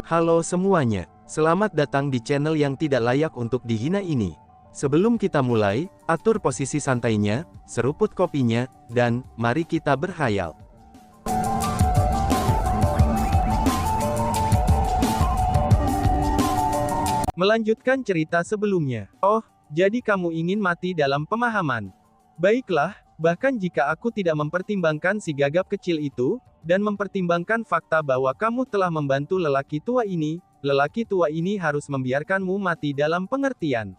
Halo semuanya, selamat datang di channel yang tidak layak untuk dihina ini. Sebelum kita mulai, atur posisi santainya, seruput kopinya, dan mari kita berhayal. Melanjutkan cerita sebelumnya. Oh, jadi kamu ingin mati dalam pemahaman. Baiklah, bahkan jika aku tidak mempertimbangkan si gagap kecil itu, dan mempertimbangkan fakta bahwa kamu telah membantu lelaki tua ini harus membiarkanmu mati dalam pengertian.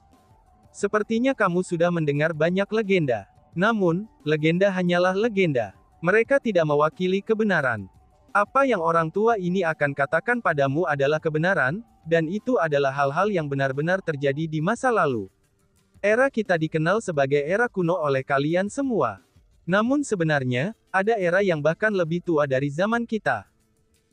Sepertinya kamu sudah mendengar banyak legenda. Namun, legenda hanyalah legenda. Mereka tidak mewakili kebenaran. Apa yang orang tua ini akan katakan padamu adalah kebenaran, dan itu adalah hal-hal yang benar-benar terjadi di masa lalu. Era kita dikenal sebagai era kuno oleh kalian semua. Namun sebenarnya, ada era yang bahkan lebih tua dari zaman kita.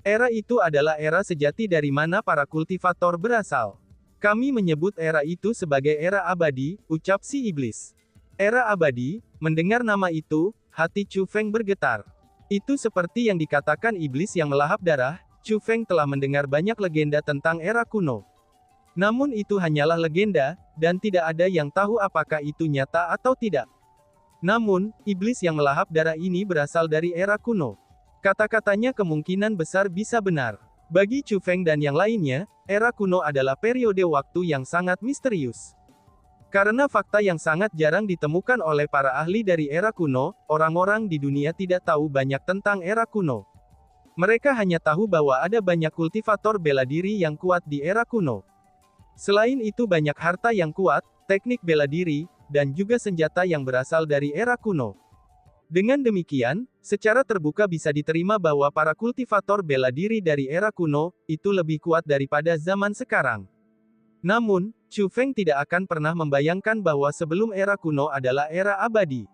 Era itu adalah era sejati dari mana para kultivator berasal. Kami menyebut era itu sebagai era abadi, ucap si iblis. Era abadi, mendengar nama itu, hati Chu Feng bergetar. Itu seperti yang dikatakan iblis yang melahap darah, Chu Feng telah mendengar banyak legenda tentang era kuno. Namun itu hanyalah legenda, dan tidak ada yang tahu apakah itu nyata atau tidak. Namun, iblis yang melahap darah ini berasal dari era kuno. Kata-katanya kemungkinan besar bisa benar. Bagi Chu Feng dan yang lainnya, era kuno adalah periode waktu yang sangat misterius. Karena fakta yang sangat jarang ditemukan oleh para ahli dari era kuno, orang-orang di dunia tidak tahu banyak tentang era kuno. Mereka hanya tahu bahwa ada banyak kultivator bela diri yang kuat di era kuno. Selain itu banyak harta yang kuat, teknik bela diri, dan juga senjata yang berasal dari era kuno. Dengan demikian, secara terbuka bisa diterima bahwa para kultivator bela diri dari era kuno, itu lebih kuat daripada zaman sekarang. Namun, Chu Feng tidak akan pernah membayangkan bahwa sebelum era kuno adalah era abadi.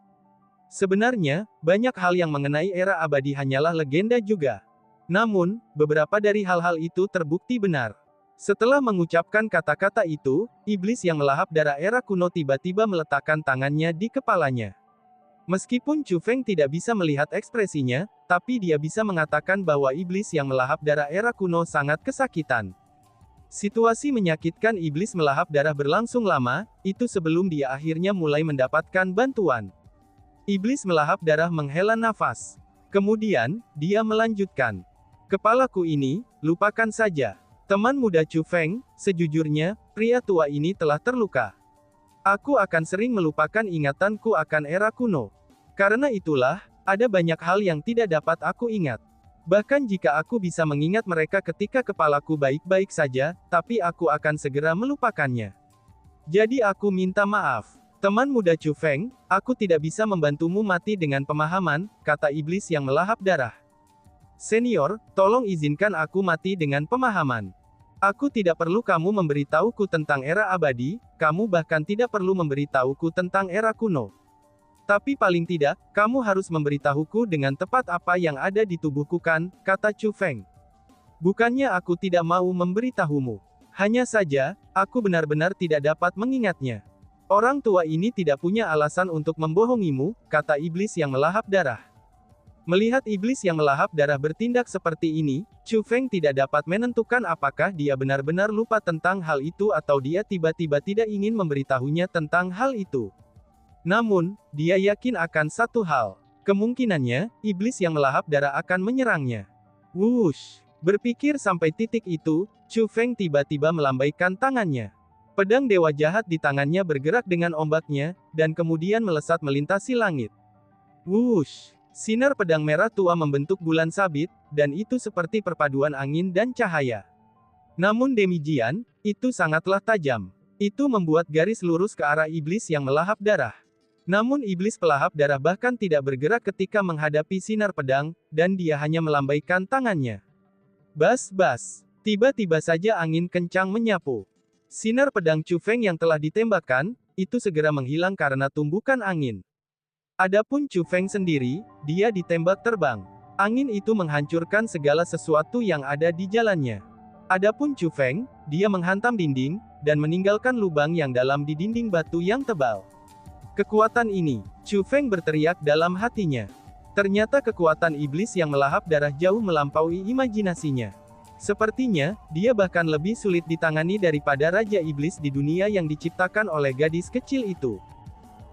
Sebenarnya, banyak hal yang mengenai era abadi hanyalah legenda juga. Namun, beberapa dari hal-hal itu terbukti benar. Setelah mengucapkan kata-kata itu, iblis yang melahap darah era kuno tiba-tiba meletakkan tangannya di kepalanya. Meskipun Chu Feng tidak bisa melihat ekspresinya, tapi dia bisa mengatakan bahwa iblis yang melahap darah era kuno sangat kesakitan. Situasi menyakitkan iblis melahap darah berlangsung lama, itu sebelum dia akhirnya mulai mendapatkan bantuan. Iblis melahap darah menghela nafas. Kemudian, dia melanjutkan. Kepalaku ini, lupakan saja. Teman muda Chu Feng, sejujurnya, pria tua ini telah terluka. Aku akan sering melupakan ingatanku akan era kuno. Karena itulah, ada banyak hal yang tidak dapat aku ingat. Bahkan jika aku bisa mengingat mereka ketika kepalaku baik-baik saja, tapi aku akan segera melupakannya. Jadi aku minta maaf. Teman muda Chu Feng, aku tidak bisa membantumu mati dengan pemahaman, kata iblis yang melahap darah. Senior, tolong izinkan aku mati dengan pemahaman. Aku tidak perlu kamu memberitahuku tentang era abadi, kamu bahkan tidak perlu memberitahuku tentang era kuno. Tapi paling tidak, kamu harus memberitahuku dengan tepat apa yang ada di tubuhku kan, kata Chu Feng. Bukannya aku tidak mau memberitahumu. Hanya saja, aku benar-benar tidak dapat mengingatnya. Orang tua ini tidak punya alasan untuk membohongimu, kata iblis yang melahap darah. Melihat iblis yang melahap darah bertindak seperti ini, Chu Feng tidak dapat menentukan apakah dia benar-benar lupa tentang hal itu atau dia tiba-tiba tidak ingin memberitahunya tentang hal itu. Namun, dia yakin akan satu hal. Kemungkinannya, iblis yang melahap darah akan menyerangnya. Wush! Berpikir sampai titik itu, Chu Feng tiba-tiba melambaikan tangannya. Pedang dewa jahat di tangannya bergerak dengan ombaknya, dan kemudian melesat melintasi langit. Wush! Sinar pedang merah tua membentuk bulan sabit, dan itu seperti perpaduan angin dan cahaya. Namun demikian, itu sangatlah tajam. Itu membuat garis lurus ke arah iblis yang melahap darah. Namun iblis pelahap darah bahkan tidak bergerak ketika menghadapi sinar pedang, dan dia hanya melambaikan tangannya. Bas-bas. Tiba-tiba saja angin kencang menyapu. Sinar pedang Chu Feng yang telah ditembakkan, itu segera menghilang karena tumbukan angin. Adapun Chu Feng sendiri, dia ditembak terbang. Angin itu menghancurkan segala sesuatu yang ada di jalannya. Adapun Chu Feng, dia menghantam dinding, dan meninggalkan lubang yang dalam di dinding batu yang tebal. Kekuatan ini, Chu Feng berteriak dalam hatinya. Ternyata kekuatan iblis yang melahap darah jauh melampaui imajinasinya. Sepertinya, dia bahkan lebih sulit ditangani daripada Raja Iblis di dunia yang diciptakan oleh gadis kecil itu.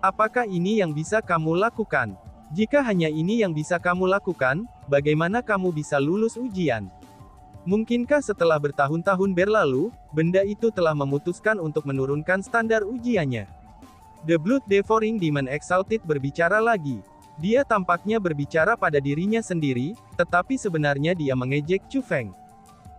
Apakah ini yang bisa kamu lakukan? Jika hanya ini yang bisa kamu lakukan, bagaimana kamu bisa lulus ujian? Mungkinkah setelah bertahun-tahun berlalu, benda itu telah memutuskan untuk menurunkan standar ujiannya? The Blood Devouring Demon Exalted berbicara lagi. Dia tampaknya berbicara pada dirinya sendiri, tetapi sebenarnya dia mengejek Chu Feng.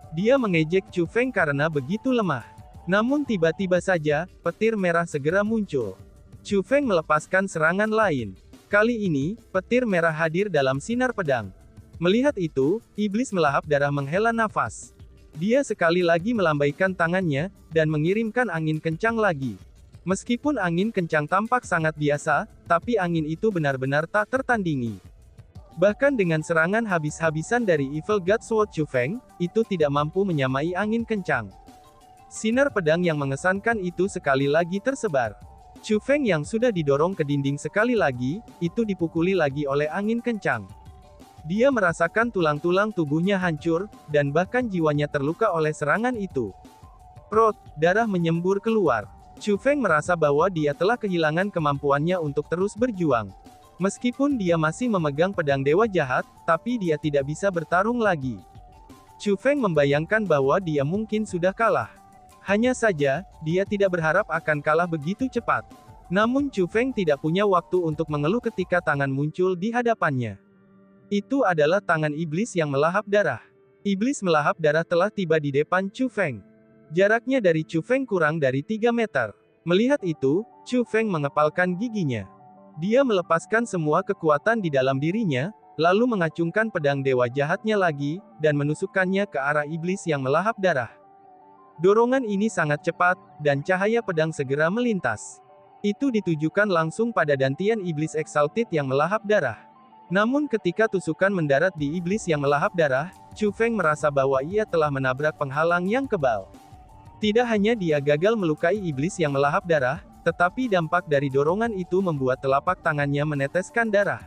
Dia mengejek Chu Feng karena begitu lemah. Namun tiba-tiba saja, petir merah segera muncul. Chu Feng melepaskan serangan lain. Kali ini, petir merah hadir dalam sinar pedang. Melihat itu, iblis melahap darah menghela nafas. Dia sekali lagi melambaikan tangannya, dan mengirimkan angin kencang lagi. Meskipun angin kencang tampak sangat biasa, tapi angin itu benar-benar tak tertandingi. Bahkan dengan serangan habis-habisan dari Evil God Sword Chu Feng, itu tidak mampu menyamai angin kencang. Sinar pedang yang mengesankan itu sekali lagi tersebar. Chu Feng yang sudah didorong ke dinding sekali lagi, itu dipukuli lagi oleh angin kencang. Dia merasakan tulang-tulang tubuhnya hancur, dan bahkan jiwanya terluka oleh serangan itu. Prot, darah menyembur keluar. Chu Feng merasa bahwa dia telah kehilangan kemampuannya untuk terus berjuang. Meskipun dia masih memegang pedang dewa jahat, tapi dia tidak bisa bertarung lagi. Chu Feng membayangkan bahwa dia mungkin sudah kalah. Hanya saja, dia tidak berharap akan kalah begitu cepat. Namun Chu Feng tidak punya waktu untuk mengeluh ketika tangan muncul di hadapannya. Itu adalah tangan iblis yang melahap darah. Iblis melahap darah telah tiba di depan Chu Feng. Jaraknya dari Chu Feng kurang dari 3 meter. Melihat itu, Chu Feng mengepalkan giginya. Dia melepaskan semua kekuatan di dalam dirinya, lalu mengacungkan pedang dewa jahatnya lagi, dan menusukkannya ke arah iblis yang melahap darah. Dorongan ini sangat cepat, dan cahaya pedang segera melintas. Itu ditujukan langsung pada dantian iblis exalted yang melahap darah. Namun ketika tusukan mendarat di iblis yang melahap darah, Chu Feng merasa bahwa ia telah menabrak penghalang yang kebal. Tidak hanya dia gagal melukai iblis yang melahap darah, tetapi dampak dari dorongan itu membuat telapak tangannya meneteskan darah.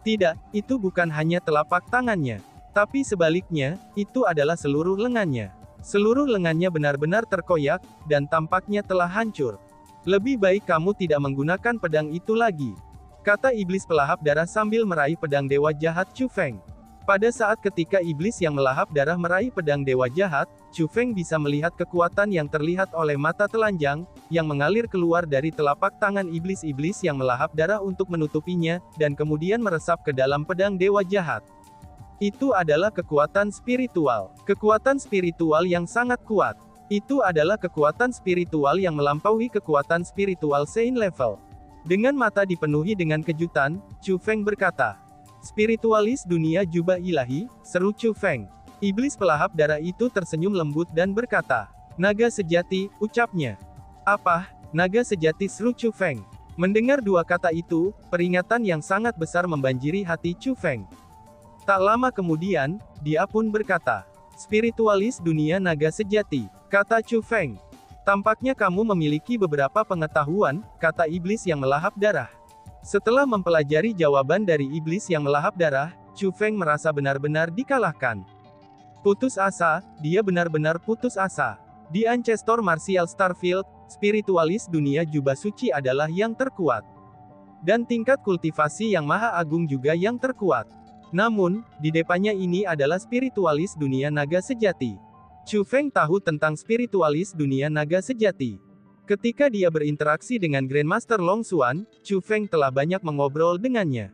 Tidak, itu bukan hanya telapak tangannya. Tapi sebaliknya, itu adalah seluruh lengannya. Seluruh lengannya benar-benar terkoyak, dan tampaknya telah hancur. Lebih baik kamu tidak menggunakan pedang itu lagi, kata iblis pelahap darah sambil meraih pedang dewa jahat Chu Feng. Pada saat ketika iblis yang melahap darah meraih pedang dewa jahat, Chu Feng bisa melihat kekuatan yang terlihat oleh mata telanjang, yang mengalir keluar dari telapak tangan iblis-iblis yang melahap darah untuk menutupinya, dan kemudian meresap ke dalam pedang dewa jahat. Itu adalah kekuatan spiritual. Kekuatan spiritual yang sangat kuat. Itu adalah kekuatan spiritual yang melampaui kekuatan spiritual Saint level. Dengan mata dipenuhi dengan kejutan, Chu Feng berkata, "Spiritualis dunia jubah ilahi," seru Chu Feng. Iblis pelahap darah itu tersenyum lembut dan berkata, "Naga sejati," ucapnya. "Apa, naga sejati?" seru Chu Feng. Mendengar dua kata itu, peringatan yang sangat besar membanjiri hati Chu Feng. Tak lama kemudian, dia pun berkata, "Spiritualis dunia naga sejati," kata Chu Feng. "Tampaknya kamu memiliki beberapa pengetahuan," kata iblis yang melahap darah. Setelah mempelajari jawaban dari iblis yang melahap darah, Chu Feng merasa benar-benar dikalahkan. Putus asa, dia benar-benar putus asa. Di Ancestor Martial Starfield, spiritualis dunia jubah suci adalah yang terkuat. Dan tingkat kultivasi yang maha agung juga yang terkuat. Namun, di depannya ini adalah spiritualis dunia naga sejati. Chu Feng tahu tentang spiritualis dunia naga sejati. Ketika dia berinteraksi dengan Grandmaster Long Xuan, Chu Feng telah banyak mengobrol dengannya.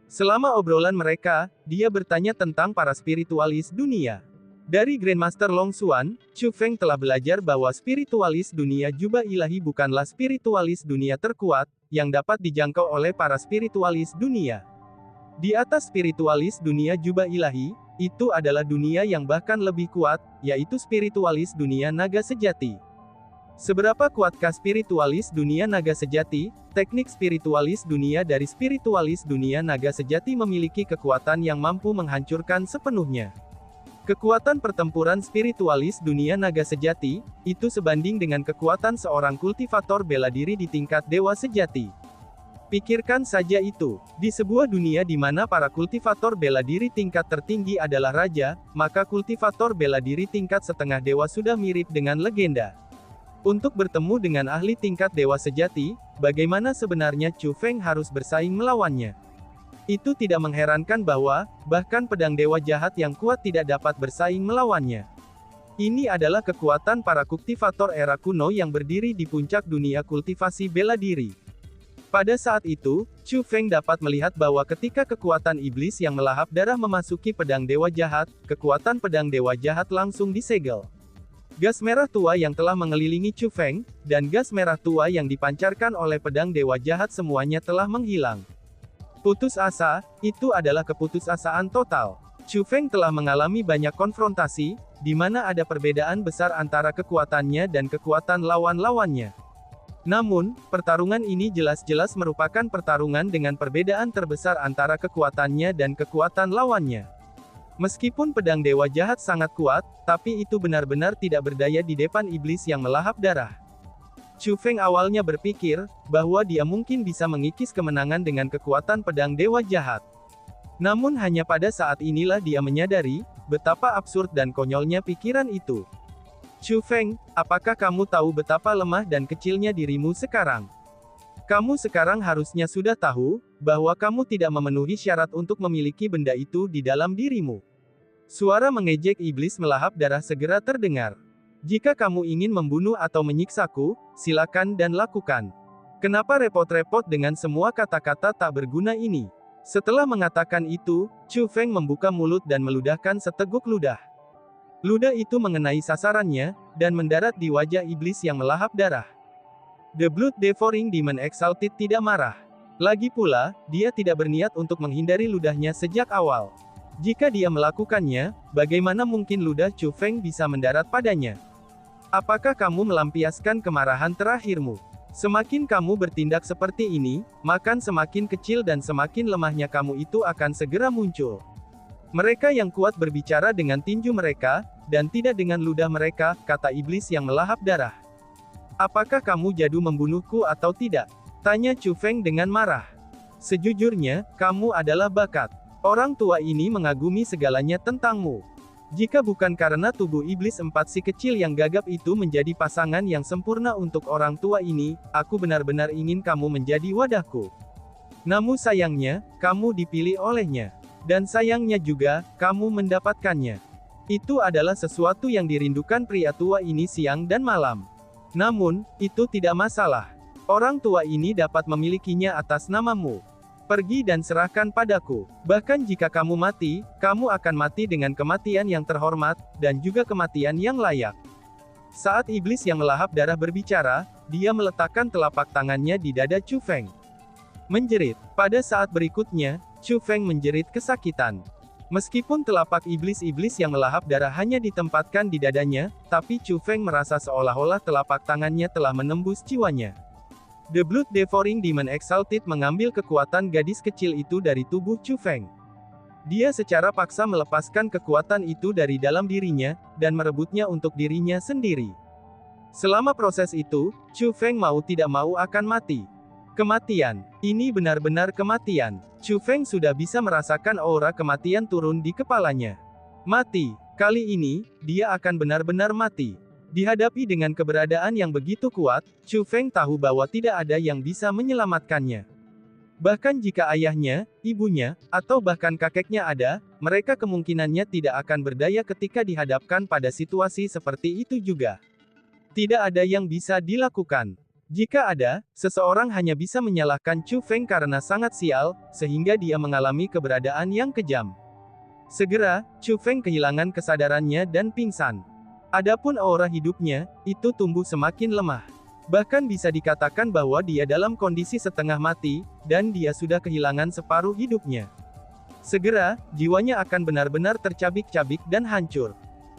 Selama obrolan mereka, dia bertanya tentang para spiritualis dunia. Dari Grandmaster Long Xuan, Chu Feng telah belajar bahwa spiritualis dunia jubah ilahi bukanlah spiritualis dunia terkuat, yang dapat dijangkau oleh para spiritualis dunia. Di atas spiritualis dunia jubah ilahi, itu adalah dunia yang bahkan lebih kuat, yaitu spiritualis dunia naga sejati. Seberapa kuatkah spiritualis dunia naga sejati? Teknik spiritualis dunia dari spiritualis dunia naga sejati memiliki kekuatan yang mampu menghancurkan sepenuhnya. Kekuatan pertempuran spiritualis dunia naga sejati, itu sebanding dengan kekuatan seorang kultivator bela diri di tingkat dewa sejati. Pikirkan saja itu. Di sebuah dunia di mana para kultivator bela diri tingkat tertinggi adalah raja, maka kultivator bela diri tingkat setengah dewa sudah mirip dengan legenda. Untuk bertemu dengan ahli tingkat dewa sejati, bagaimana sebenarnya Chu Feng harus bersaing melawannya? Itu tidak mengherankan bahwa, bahkan pedang dewa jahat yang kuat tidak dapat bersaing melawannya. Ini adalah kekuatan para kultivator era kuno yang berdiri di puncak dunia kultivasi bela diri. Pada saat itu, Chu Feng dapat melihat bahwa ketika kekuatan iblis yang melahap darah memasuki pedang dewa jahat, kekuatan pedang dewa jahat langsung disegel. Gas merah tua yang telah mengelilingi Chu Feng, dan gas merah tua yang dipancarkan oleh pedang dewa jahat semuanya telah menghilang. Putus asa, itu adalah keputusasaan total. Chu Feng telah mengalami banyak konfrontasi, di mana ada perbedaan besar antara kekuatannya dan kekuatan lawan-lawannya. Namun, pertarungan ini jelas-jelas merupakan pertarungan dengan perbedaan terbesar antara kekuatannya dan kekuatan lawannya. Meskipun pedang dewa jahat sangat kuat, tapi itu benar-benar tidak berdaya di depan iblis yang melahap darah. Chu Feng awalnya berpikir, bahwa dia mungkin bisa mengikis kemenangan dengan kekuatan pedang dewa jahat. Namun hanya pada saat inilah dia menyadari, betapa absurd dan konyolnya pikiran itu. Chu Feng, apakah kamu tahu betapa lemah dan kecilnya dirimu sekarang? Kamu sekarang harusnya sudah tahu, bahwa kamu tidak memenuhi syarat untuk memiliki benda itu di dalam dirimu. Suara mengejek iblis melahap darah segera terdengar. Jika kamu ingin membunuh atau menyiksaku, silakan dan lakukan. Kenapa repot-repot dengan semua kata-kata tak berguna ini? Setelah mengatakan itu, Chu Feng membuka mulut dan meludahkan seteguk ludah. Ludah itu mengenai sasarannya, dan mendarat di wajah iblis yang melahap darah. The Blood Devouring Demon Exalted tidak marah. Lagi pula, dia tidak berniat untuk menghindari ludahnya sejak awal. Jika dia melakukannya, bagaimana mungkin ludah Chu Feng bisa mendarat padanya? Apakah kamu melampiaskan kemarahan terakhirmu? Semakin kamu bertindak seperti ini, maka semakin kecil dan semakin lemahnya kamu itu akan segera muncul. Mereka yang kuat berbicara dengan tinju mereka, dan tidak dengan ludah mereka, kata iblis yang melahap darah. Apakah kamu jadu membunuhku atau tidak? Tanya Chu Feng dengan marah. Sejujurnya, kamu adalah bakat. Orang tua ini mengagumi segalanya tentangmu. Jika bukan karena tubuh iblis empat si kecil yang gagap itu menjadi pasangan yang sempurna untuk orang tua ini, aku benar-benar ingin kamu menjadi wadahku. Namun sayangnya, kamu dipilih olehnya. Dan sayangnya juga, kamu mendapatkannya. Itu adalah sesuatu yang dirindukan pria tua ini siang dan malam. Namun, itu tidak masalah. Orang tua ini dapat memilikinya atas namamu. Pergi dan serahkan padaku. Bahkan jika kamu mati, kamu akan mati dengan kematian yang terhormat, dan juga kematian yang layak. Saat iblis yang melahap darah berbicara, dia meletakkan telapak tangannya di dada Chu Feng. Menjerit. Pada saat berikutnya, Chu Feng menjerit kesakitan. Meskipun telapak iblis-iblis yang melahap darah hanya ditempatkan di dadanya, tapi Chu Feng merasa seolah-olah telapak tangannya telah menembus jiwanya. The Blood Devouring Demon Exalted mengambil kekuatan gadis kecil itu dari tubuh Chu Feng. Dia secara paksa melepaskan kekuatan itu dari dalam dirinya, dan merebutnya untuk dirinya sendiri. Selama proses itu, Chu Feng mau tidak mau akan mati. Kematian. Ini benar-benar kematian. Chu Feng sudah bisa merasakan aura kematian turun di kepalanya. Mati. Kali ini, dia akan benar-benar mati. Dihadapi dengan keberadaan yang begitu kuat, Chu Feng tahu bahwa tidak ada yang bisa menyelamatkannya. Bahkan jika ayahnya, ibunya, atau bahkan kakeknya ada, mereka kemungkinannya tidak akan berdaya ketika dihadapkan pada situasi seperti itu juga. Tidak ada yang bisa dilakukan. Jika ada, seseorang hanya bisa menyalahkan Chu Feng karena sangat sial, sehingga dia mengalami keberadaan yang kejam. Segera, Chu Feng kehilangan kesadarannya dan pingsan. Adapun aura hidupnya, itu tumbuh semakin lemah. Bahkan bisa dikatakan bahwa dia dalam kondisi setengah mati, dan dia sudah kehilangan separuh hidupnya. Segera, jiwanya akan benar-benar tercabik-cabik dan hancur.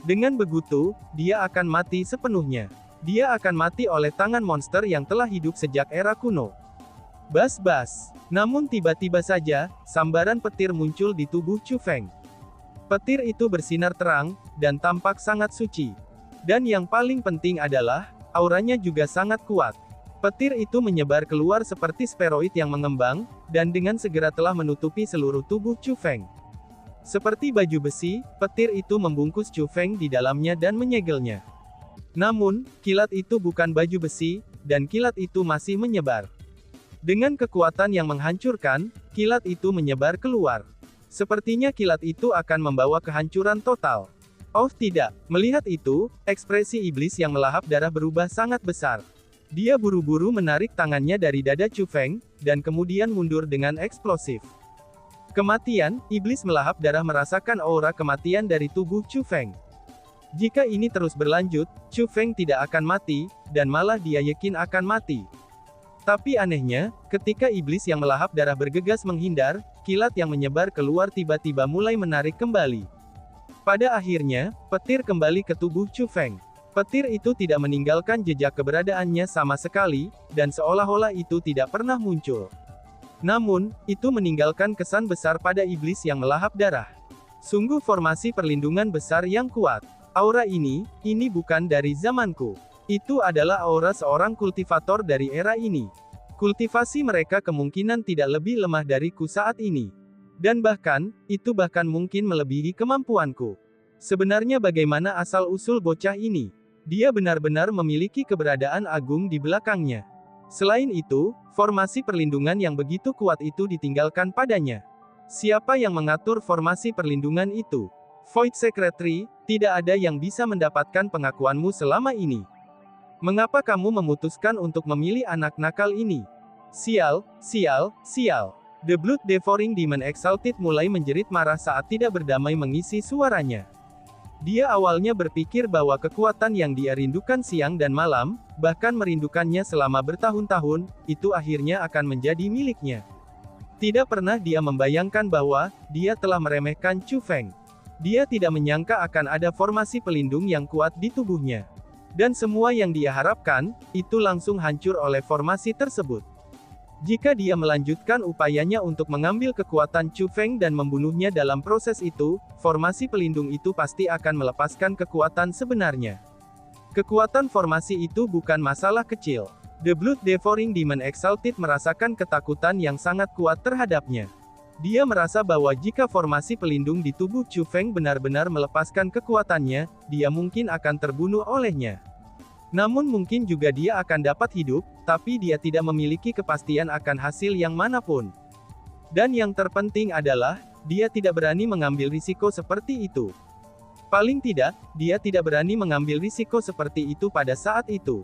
Dengan begitu, dia akan mati sepenuhnya. Dia akan mati oleh tangan monster yang telah hidup sejak era kuno. Bas-bas. Namun tiba-tiba saja, sambaran petir muncul di tubuh Chu Feng. Petir itu bersinar terang, dan tampak sangat suci. Dan yang paling penting adalah, auranya juga sangat kuat. Petir itu menyebar keluar seperti spheroid yang mengembang, dan dengan segera telah menutupi seluruh tubuh Chu Feng. Seperti baju besi, petir itu membungkus Chu Feng di dalamnya dan menyegelnya. Namun, kilat itu bukan baju besi, dan kilat itu masih menyebar. Dengan kekuatan yang menghancurkan, kilat itu menyebar keluar. Sepertinya kilat itu akan membawa kehancuran total. Oh tidak, melihat itu, ekspresi iblis yang melahap darah berubah sangat besar. Dia buru-buru menarik tangannya dari dada Chu Feng, dan kemudian mundur dengan eksplosif. Kematian, iblis melahap darah merasakan aura kematian dari tubuh Chu Feng. Jika ini terus berlanjut, Chu Feng tidak akan mati, dan malah dia yakin akan mati. Tapi anehnya, ketika iblis yang melahap darah bergegas menghindar, kilat yang menyebar keluar tiba-tiba mulai menarik kembali. Pada akhirnya, petir kembali ke tubuh Chu Feng. Petir itu tidak meninggalkan jejak keberadaannya sama sekali, dan seolah-olah itu tidak pernah muncul. Namun, itu meninggalkan kesan besar pada iblis yang melahap darah. Sungguh formasi perlindungan besar yang kuat. Aura ini bukan dari zamanku. Itu adalah aura seorang kultivator dari era ini. Kultivasi mereka kemungkinan tidak lebih lemah dariku saat ini. Dan bahkan, itu bahkan mungkin melebihi kemampuanku. Sebenarnya bagaimana asal-usul bocah ini? Dia benar-benar memiliki keberadaan agung di belakangnya. Selain itu, formasi perlindungan yang begitu kuat itu ditinggalkan padanya. Siapa yang mengatur formasi perlindungan itu? Void Secretary, tidak ada yang bisa mendapatkan pengakuanmu selama ini. Mengapa kamu memutuskan untuk memilih anak nakal ini? Sial, sial, sial. The Blood Devouring Demon Exalted mulai menjerit marah saat tidak berdamai mengisi suaranya. Dia awalnya berpikir bahwa kekuatan yang dia rindukan siang dan malam, bahkan merindukannya selama bertahun-tahun, itu akhirnya akan menjadi miliknya. Tidak pernah dia membayangkan bahwa dia telah meremehkan Chu Feng. Dia tidak menyangka akan ada formasi pelindung yang kuat di tubuhnya. Dan semua yang dia harapkan, itu langsung hancur oleh formasi tersebut. Jika dia melanjutkan upayanya untuk mengambil kekuatan Chu Feng dan membunuhnya dalam proses itu, formasi pelindung itu pasti akan melepaskan kekuatan sebenarnya. Kekuatan formasi itu bukan masalah kecil. The Blood Devouring Demon Exalted merasakan ketakutan yang sangat kuat terhadapnya. Dia merasa bahwa jika formasi pelindung di tubuh Chu Feng benar-benar melepaskan kekuatannya, dia mungkin akan terbunuh olehnya. Namun mungkin juga dia akan dapat hidup, tapi dia tidak memiliki kepastian akan hasil yang manapun. Dan yang terpenting adalah, dia tidak berani mengambil risiko seperti itu. Paling tidak, dia tidak berani mengambil risiko seperti itu pada saat itu.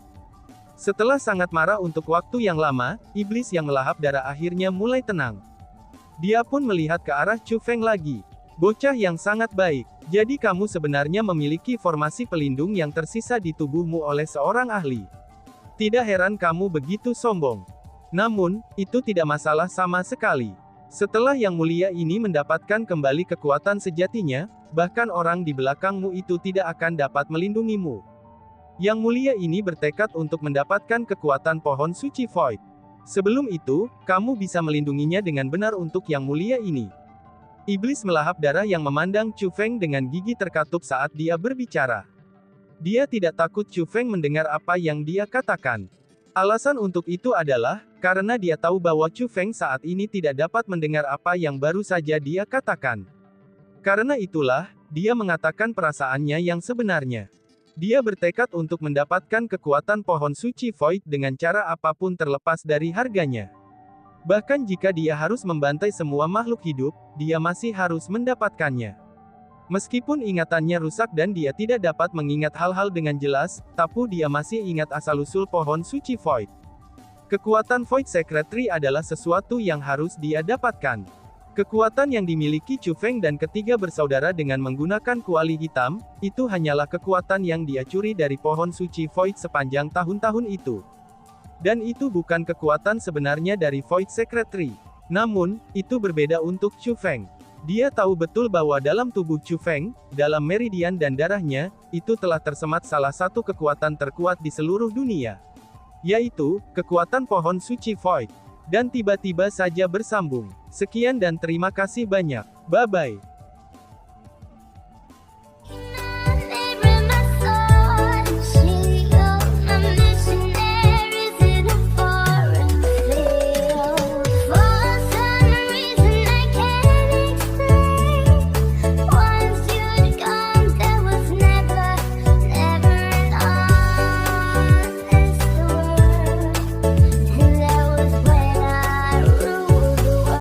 Setelah sangat marah untuk waktu yang lama, iblis yang melahap darah akhirnya mulai tenang. Dia pun melihat ke arah Chu Feng lagi. Bocah yang sangat baik. Jadi kamu sebenarnya memiliki formasi pelindung yang tersisa di tubuhmu oleh seorang ahli. Tidak heran kamu begitu sombong. Namun, itu tidak masalah sama sekali. Setelah Yang Mulia ini mendapatkan kembali kekuatan sejatinya, bahkan orang di belakangmu itu tidak akan dapat melindungimu. Yang Mulia ini bertekad untuk mendapatkan kekuatan pohon suci Void. Sebelum itu, kamu bisa melindunginya dengan benar untuk Yang Mulia ini. Iblis melahap darah yang memandang Chu Feng dengan gigi terkatup saat dia berbicara. Dia tidak takut Chu Feng mendengar apa yang dia katakan. Alasan untuk itu adalah, karena dia tahu bahwa Chu Feng saat ini tidak dapat mendengar apa yang baru saja dia katakan. Karena itulah, dia mengatakan perasaannya yang sebenarnya. Dia bertekad untuk mendapatkan kekuatan pohon suci Void dengan cara apapun terlepas dari harganya. Bahkan jika dia harus membantai semua makhluk hidup, dia masih harus mendapatkannya. Meskipun ingatannya rusak dan dia tidak dapat mengingat hal-hal dengan jelas, tapi dia masih ingat asal-usul pohon suci Void. Kekuatan Void Secretary adalah sesuatu yang harus dia dapatkan. Kekuatan yang dimiliki Chu Feng dan ketiga bersaudara dengan menggunakan kuali hitam, itu hanyalah kekuatan yang dia curi dari pohon suci Void sepanjang tahun-tahun itu. Dan itu bukan kekuatan sebenarnya dari Void Secretary. Namun, itu berbeda untuk Chu Feng. Dia tahu betul bahwa dalam tubuh Chu Feng, dalam meridian dan darahnya, itu telah tersemat salah satu kekuatan terkuat di seluruh dunia. Yaitu, kekuatan pohon suci Void. Dan tiba-tiba saja bersambung. Sekian dan terima kasih banyak. Bye-bye.